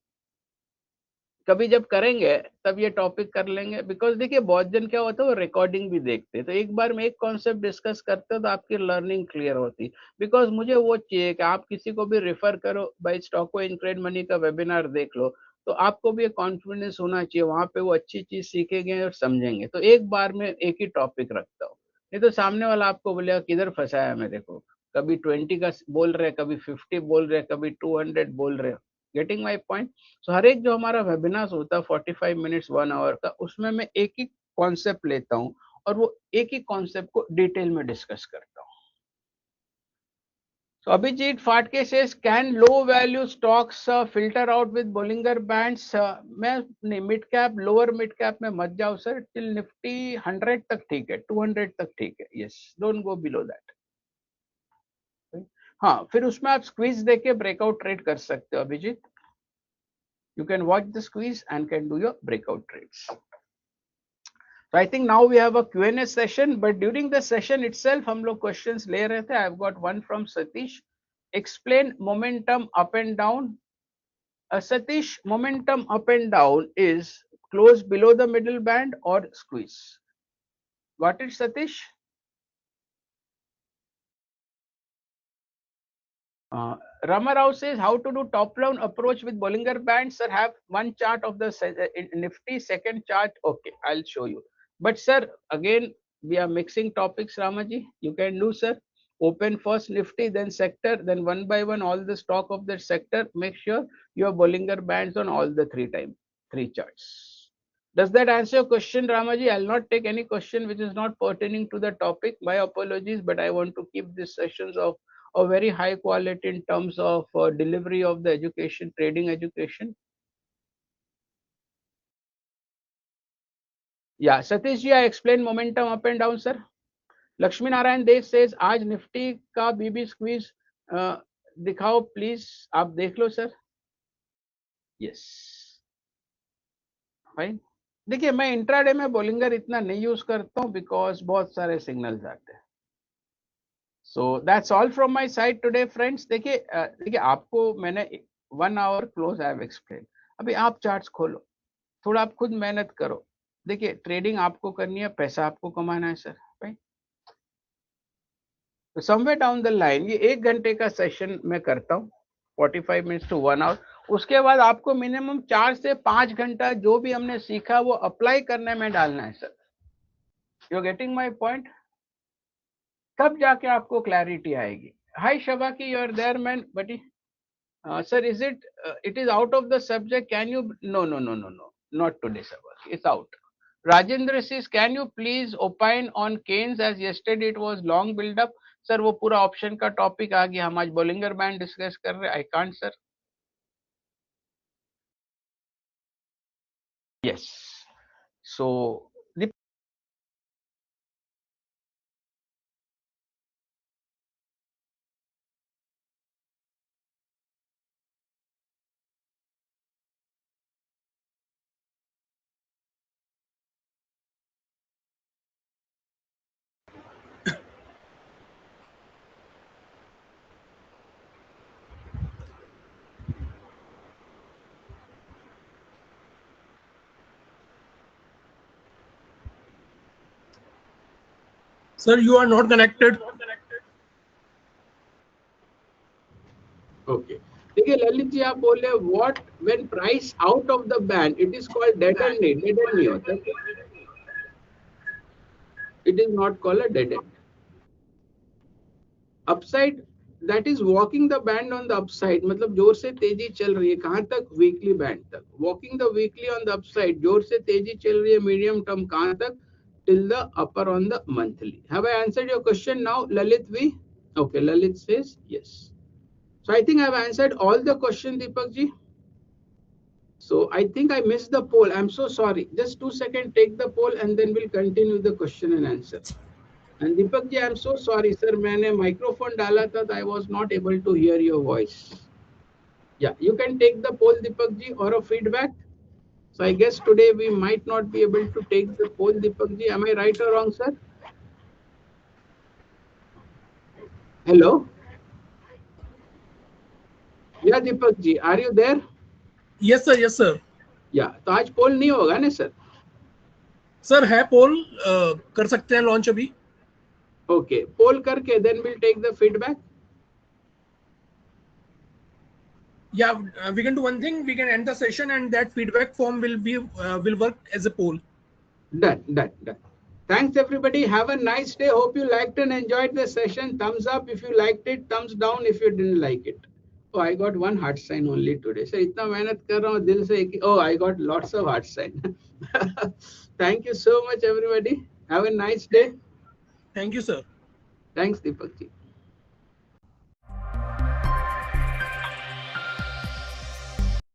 Speaker 1: कभी जब करेंगे तब ये टॉपिक कर लेंगे, बिकॉज देखिए बहुत जन क्या होता है वो रिकॉर्डिंग भी देखते हैं, तो एक बार में एक कॉन्सेप्ट डिस्कस करते हो तो आपकी लर्निंग क्लियर होती। बिकॉज मुझे वो चाहिए कि आप किसी को भी रेफर करो, भाई स्टॉको इनक्रेड मनी का वेबिनार देख लो, तो आपको भी एक कॉन्फिडेंस होना चाहिए, वहां पे वो अच्छी चीज सीखेंगे और समझेंगे। तो एक बार में एक ही टॉपिक रखता हूँ, नहीं तो सामने वाला आपको बोलेगा किधर फंसाया मेरे को, कभी 20 का बोल रहे, कभी 50 बोल रहे, कभी 200 बोल रहे। Getting my point. सो हर एक जो हमारा वेबिनार होता है 45 मिनट्स 1 आवर का, उसमें मैं एक ही कॉन्सेप्ट लेता हूँ और वो एक ही कॉन्सेप्ट को डिटेल में डिस्कस करता हूँ। So Abhijit Fatke says, can low value stocks filter out with Bollinger Bands? मैं नहीं, mid cap lower mid cap में मत जाओ सर, टिल निफ्टी 100 तक ठीक है, 200 तक ठीक है, yes, don't go below that. हाँ, फिर उसमें आप स्क्वीज देके ब्रेकआउट ट्रेड कर सकते हो Abhijit. You can watch the squeeze and can do your breakout trades. So I think now we have a Q&A session, but during the session itself हम लोग questions ले रहे थे. I've got one from Satish. Explain momentum up and down. Satish, momentum up and down is close below the middle band or squeeze. Got it, Satish? Rama Rao says, how to do top down approach with Bollinger Bands? Sir, have one chart of the Nifty, second chart. Okay, I'll show you. But sir, again, we are mixing topics, Ramaji. You can do, sir. Open first Nifty, then sector, then one by one all the stock of that sector. Make sure you have Bollinger Bands on all the three charts. Does that answer your question, Ramaji? I'll not take any question which is not pertaining to the topic. My apologies, but I want to keep these sessions of very high quality in terms of delivery of the education, trading education. Yeah, Satish ji, I explained momentum up and down, sir. Lakshmi Narayan Dev says, आज Nifty का बीबी squeeze दिखाओ please, आप देख लो sir. Yes, fine. देखिए मैं intraday में Bollinger इतना नहीं यूज करता हूँ, बिकॉज बहुत सारे सिग्नल्स आते हैं। So that's all from my side today friends. देखिए आपको मैंने 1 hour close I have explain. अभी आप चार्ट्स खोलो, थोड़ा आप खुद मेहनत करो। देखिए ट्रेडिंग आपको करनी है, पैसा आपको कमाना है सर, राइट। तो समवेयर डाउन द लाइन ये 1 घंटे का सेशन मैं करता हूँ, 45 मिनट्स टू 1 आवर। उसके बाद आपको मिनिमम 4 से 5 घंटा जो भी हमने सीखा वो अप्लाई करने में डालना है sir. You are getting my point? तब जाके आपको क्लैरिटी आएगी। हाय शबा की, you are there man buddy. Sir, is it? It is out of the subject. Can you? No, no, no, no, no. Not today, sir. It's out. Rajendra says, can you please opine on Keynes as yesterday it was long build up? Sir, वो पूरा option का topic आ गया, हम आज Bollinger band discuss कर रहे हैं। I can't sir. Yes, so
Speaker 2: Sir, you are not connected.
Speaker 1: Okay. देखिए ललित जी आप बोल रहे what when price out of the band it is called dead and नहीं होता, it is not called a dead and. Upside that is walking the band on the upside, मतलब जोर से तेजी चल रही है कहां तक, वीकली बैंड तक. Walking the weekly on the upside, जोर से तेजी चल रही है मीडियम टर्म कहां तक, till the upper on the monthly. Have I answered your question now, Lalit V? Okay, Lalit says yes. So I think I have answered all the questions, Deepak ji. So I think I missed the poll. I'm so sorry. Just 2 seconds, take the poll and then we'll continue the question and answer. And Deepak ji, I'm so sorry, sir. मैंने microphone डाला था, I was not able to hear your voice. Yeah, you can take the poll, Deepak ji, or a feedback. So I guess today we might not be able to take the poll, Deepak ji. Am I right or wrong, sir? Hello? Yeah, Deepak ji, are you there?
Speaker 2: Yes sir, yes sir.
Speaker 1: Yeah, तो आज पोल नहीं होगा ना sir?
Speaker 2: Sir है पोल, कर सकते हैं launch अभी.
Speaker 1: Okay, poll करके then we'll take the feedback.
Speaker 2: Yeah, we can do one thing. We can end the session, and that feedback form will work as a poll.
Speaker 1: Done. Thanks everybody. Have a nice day. Hope you liked and enjoyed the session. Thumbs up if you liked it. Thumbs down if you didn't like it. Oh, I got one heart sign only today. So इतना मेहनत कर रहा हूँ दिल से. Oh, I got lots of heart sign. Thank you so much everybody. Have a nice day.
Speaker 2: Thank you, sir.
Speaker 1: Thanks, Deepak ji.